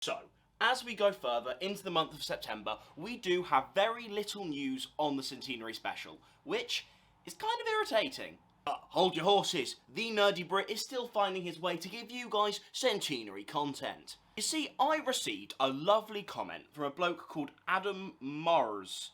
So, as we go further into the month of September, we do have very little news on the Centenary special, which is kind of irritating. Hold your horses, the Nerdy Brit is still finding his way to give you guys Centenary content. You see, I received a lovely comment from a bloke called Adam Mars.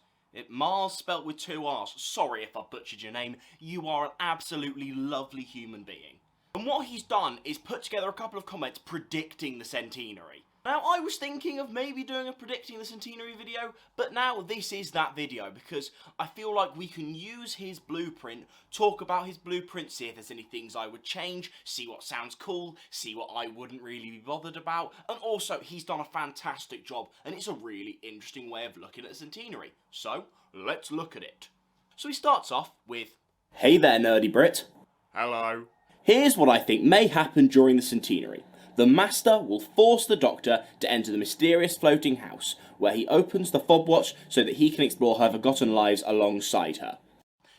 Mars spelt with 2 R's. Sorry if I butchered your name, you are an absolutely lovely human being. And what he's done is put together a couple of comments predicting the Centenary. Now, I was thinking of maybe doing a predicting the Centenary video, but now this is that video, because I feel like we can use his blueprint, talk about his blueprint, see if there's any things I would change, see what sounds cool, see what I wouldn't really be bothered about, and also, he's done a fantastic job, and it's a really interesting way of looking at the Centenary. So, let's look at it. So he starts off with, "Hey there, Nerdy Brit. Hello. Here's what I think may happen during the Centenary. The Master will force the Doctor to enter the mysterious floating house, where he opens the fob watch so that he can explore her forgotten lives alongside her."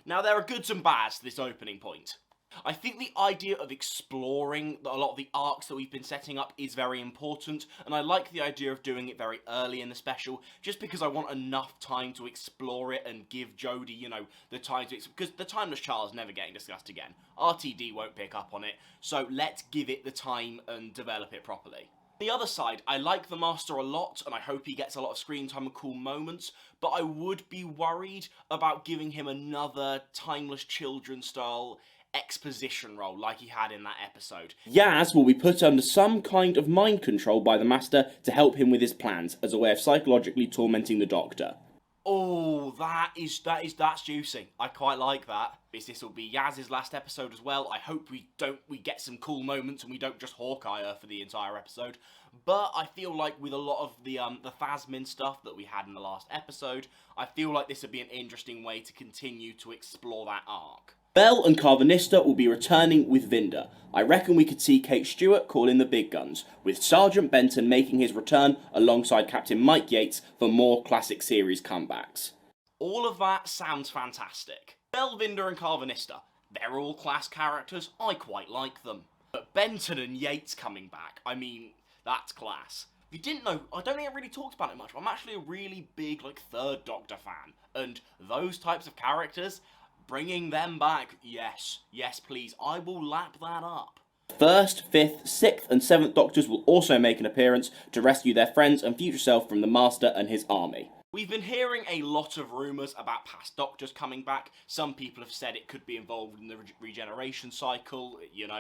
Now, there are goods and bads to this opening point. I think the idea of exploring a lot of the arcs that we've been setting up is very important, and I like the idea of doing it very early in the special, just because I want enough time to explore it and give Jodie, the time to because the Timeless Child is never getting discussed again. RTD won't pick up on it, so let's give it the time and develop it properly. The other side, I like the Master a lot, and I hope he gets a lot of screen time and cool moments, but I would be worried about giving him another Timeless Children style exposition role like he had in that episode. Yaz will be put under some kind of mind control by the Master to help him with his plans, as a way of psychologically tormenting the Doctor. Oh, that's juicy. I quite like that. This will be Yaz's last episode as well. I hope we get some cool moments and we don't just Hawkeye her for the entire episode. But I feel like with a lot of the Phasmin stuff that we had in the last episode, I feel like this would be an interesting way to continue to explore that arc. Bell and Carvanista will be returning with Vinder. I reckon we could see Kate Stewart call in the big guns, with Sergeant Benton making his return alongside Captain Mike Yates for more classic series comebacks. All of that sounds fantastic. Bell, Vinder and Carvanista, they're all class characters, I quite like them. But Benton and Yates coming back, I mean, that's class. If you didn't know, I don't think I really talked about it much, but I'm actually a really big, Third Doctor fan, and those types of characters, bringing them back, yes please, I will lap that up. 1st, 5th, 6th and 7th Doctors will also make an appearance to rescue their friends and future self from the Master and his army. We've been hearing a lot of rumours about past Doctors coming back. Some people have said it could be involved in the regeneration cycle,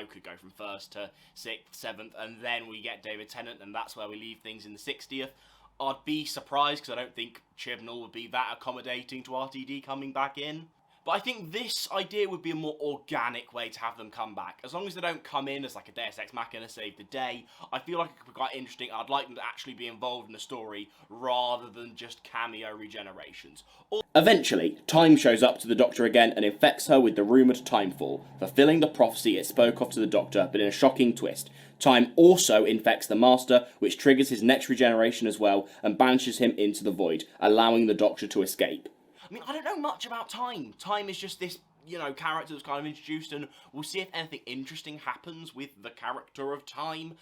could go from 1st to 6th, 7th, and then we get David Tennant, and that's where we leave things in the 60th. I'd be surprised, because I don't think Chibnall would be that accommodating to RTD coming back in. But I think this idea would be a more organic way to have them come back. As long as they don't come in as a Deus Ex Machina save the day, I feel like it could be quite interesting. I'd like them to actually be involved in the story rather than just cameo regenerations. Eventually, Time shows up to the Doctor again and infects her with the rumoured Timefall, fulfilling the prophecy it spoke of to the Doctor, but in a shocking twist. Time also infects the Master, which triggers his next regeneration as well, and banishes him into the void, allowing the Doctor to escape. I mean, I don't know much about Time. Time is just this, character that's kind of introduced, and we'll see if anything interesting happens with the character of Time.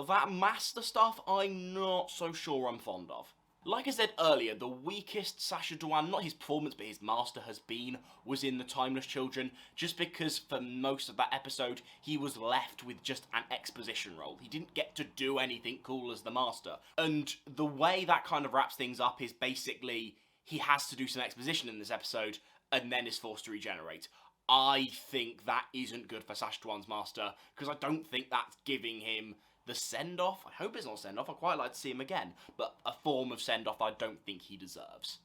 That Master stuff, I'm not so sure I'm fond of. Like I said earlier, the weakest Sacha Dhawan, not his performance, but his Master has been, was in The Timeless Children, just because for most of that episode, he was left with just an exposition role. He didn't get to do anything cool as the Master. And the way that kind of wraps things up is basically, he has to do some exposition in this episode, and then is forced to regenerate. I think that isn't good for Sacha Dhawan's Master, because I don't think that's giving him the send-off. I hope it's not a send-off, I'd quite like to see him again, but a form of send-off I don't think he deserves.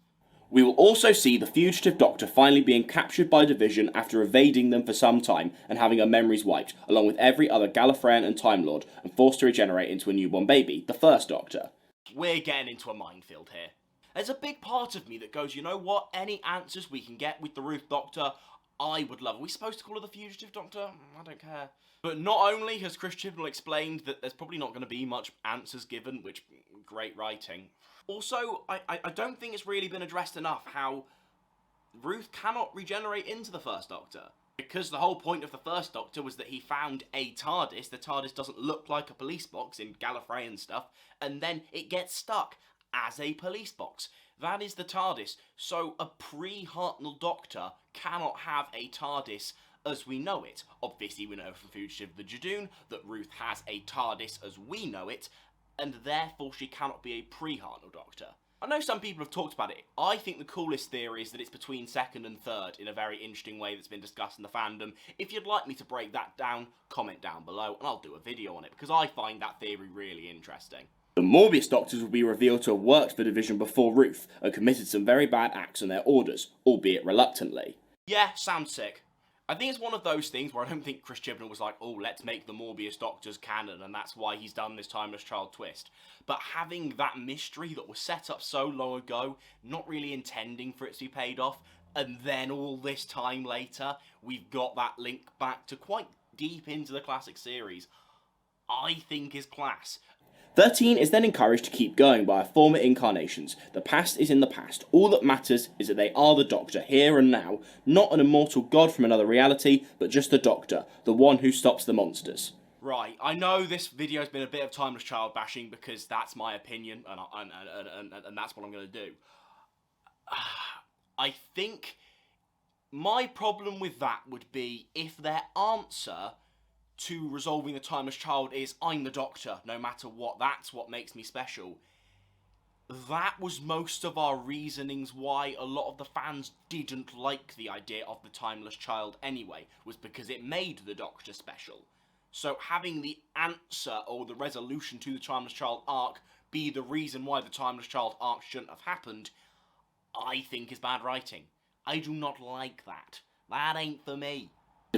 We will also see the fugitive Doctor finally being captured by Division after evading them for some time and having her memories wiped, along with every other Gallifreyan and Time Lord, and forced to regenerate into a newborn baby, the First Doctor. We're getting into a minefield here. There's a big part of me that goes, you know what, any answers we can get with the Ruth Doctor, I would love. Are we supposed to call her the Fugitive Doctor? I don't care. But not only has Chris Chibnall explained that there's probably not going to be much answers given, which, great writing. Also, I don't think it's really been addressed enough how Ruth cannot regenerate into the First Doctor. Because the whole point of the first Doctor was that he found a TARDIS. The TARDIS doesn't look like a police box in Gallifrey and stuff, and then it gets stuck as a police box. That is the TARDIS. So a pre-Hartnell Doctor cannot have a TARDIS as we know it. Obviously, we know from Fugitive of the Jadoon that Ruth has a TARDIS as we know it, and therefore she cannot be a pre-Hartnell Doctor. I know some people have talked about it. I think the coolest theory is that it's between second and third in a very interesting way that's been discussed in the fandom. If you'd like me to break that down, comment down below and I'll do a video on it because I find that theory really interesting. The Morbius Doctors will be revealed to have worked for Division before Ruth and committed some very bad acts on their orders, albeit reluctantly. Yeah, sounds sick. I think it's one of those things where I don't think Chris Chibnall was like, oh, let's make the Morbius Doctors canon, and that's why he's done this Timeless Child twist. But having that mystery that was set up so long ago, not really intending for it to be paid off, and then all this time later, we've got that link back to quite deep into the classic series, I think is class. 13 is then encouraged to keep going by her former incarnations. The past is in the past. All that matters is that they are the Doctor, here and now. Not an immortal god from another reality, but just the Doctor, the one who stops the monsters. Right, I know this video's been a bit of Timeless Child bashing because that's my opinion, and that's what I'm going to do. I think my problem with that would be if their answer to resolving the Timeless Child is, I'm the Doctor, no matter what, that's what makes me special. That was most of our reasonings why a lot of the fans didn't like the idea of the Timeless Child anyway, was because it made the Doctor special. So having the answer or the resolution to the Timeless Child arc be the reason why the Timeless Child arc shouldn't have happened, I think is bad writing. I do not like that. That ain't for me.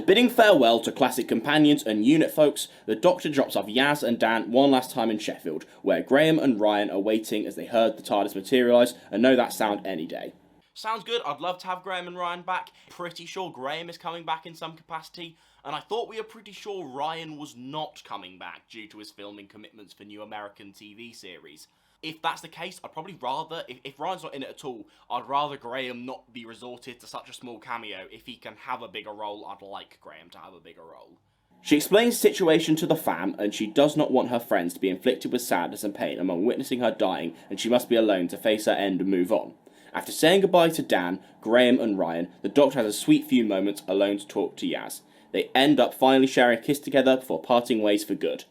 Bidding farewell to classic companions and unit folks, the Doctor drops off Yaz and Dan one last time in Sheffield, where Graham and Ryan are waiting as they heard the TARDIS materialise and know that sound any day. Sounds good. I'd love to have Graham and Ryan back. Pretty sure Graham is coming back in some capacity, and I thought we were pretty sure Ryan was not coming back due to his filming commitments for new American TV series. If that's the case, I'd probably rather, if Ryan's not in it at all, I'd rather Graham not be resorted to such a small cameo. If he can have a bigger role, I'd like Graham to have a bigger role. She explains the situation to the fam, and she does not want her friends to be inflicted with sadness and pain among witnessing her dying, and she must be alone to face her end and move on. After saying goodbye to Dan, Graham and Ryan, the Doctor has a sweet few moments alone to talk to Yaz. They end up finally sharing a kiss together before parting ways for good.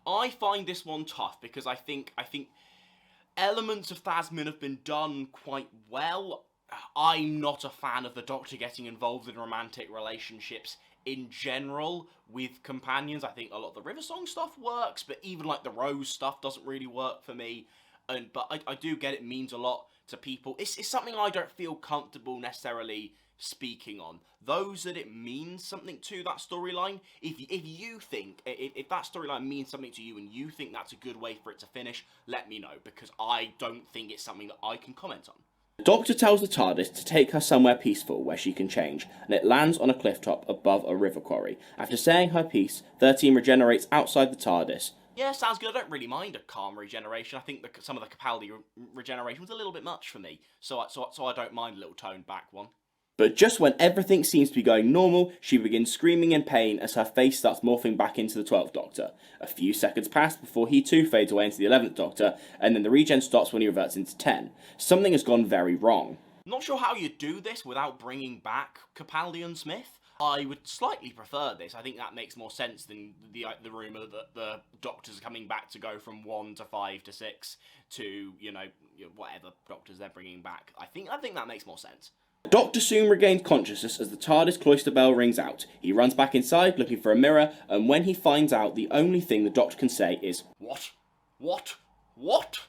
I find this one tough because I think elements of Thasmin have been done quite well. I'm not a fan of the Doctor getting involved in romantic relationships in general with companions. I think a lot of the River Song stuff works, but even like the Rose stuff doesn't really work for me. But I do get it means a lot to people. It's something I don't feel comfortable necessarily speaking on. Those that it means something to, that storyline, if you think, if that storyline means something to you and you think that's a good way for it to finish, let me know, because I don't think it's something that I can comment on. The Doctor tells the TARDIS to take her somewhere peaceful where she can change, and it lands on a cliff top above a river quarry. After saying her piece, 13 regenerates outside the TARDIS. Yeah, sounds good. I don't really mind a calm regeneration. I think some of the Capaldi regeneration was a little bit much for me, so I don't mind a little toned back one. But just when everything seems to be going normal, she begins screaming in pain as her face starts morphing back into the 12th Doctor. A few seconds pass before he too fades away into the 11th Doctor, and then the regen stops when he reverts into 10. Something has gone very wrong. Not sure how you do this without bringing back Capaldi and Smith. I would slightly prefer this. I think that makes more sense than the rumour that the Doctors are coming back to go from 1 to 5 to 6 to, whatever Doctors they're bringing back. I think that makes more sense. The Doctor soon regains consciousness as the TARDIS cloister bell rings out. He runs back inside looking for a mirror, and when he finds out, the only thing the Doctor can say is, What? What? What?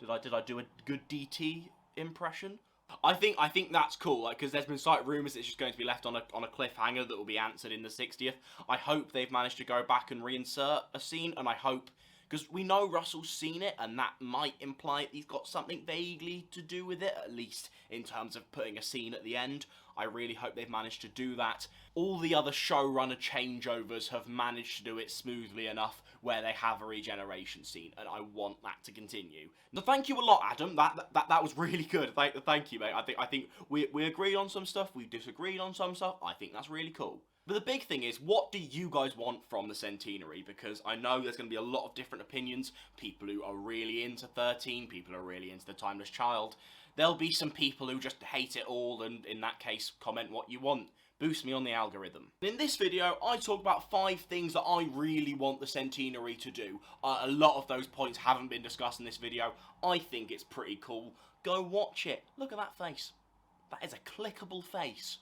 Did I do a good DT impression? I think that's cool, because there's been slight rumours it's just going to be left on a cliffhanger that will be answered in the 60th. I hope they've managed to go back and reinsert a scene, and I hope Because we know Russell's seen it, and that might imply he's got something vaguely to do with it, at least in terms of putting a scene at the end. I really hope they've managed to do that. All the other showrunner changeovers have managed to do it smoothly enough where they have a regeneration scene, and I want that to continue. So thank you a lot, Adam. That was really good. Thank you, mate. I think we agreed on some stuff, we disagreed on some stuff. I think that's really cool. But the big thing is, what do you guys want from the Centenary? Because I know there's going to be a lot of different opinions. People who are really into 13, people who are really into the Timeless Child. There'll be some people who just hate it all, and in that case, comment what you want. Boost me on the algorithm. In this video, I talk about 5 things that I really want the Centenary to do. A lot of those points haven't been discussed in this video. I think it's pretty cool. Go watch it. Look at that face. That is a clickable face.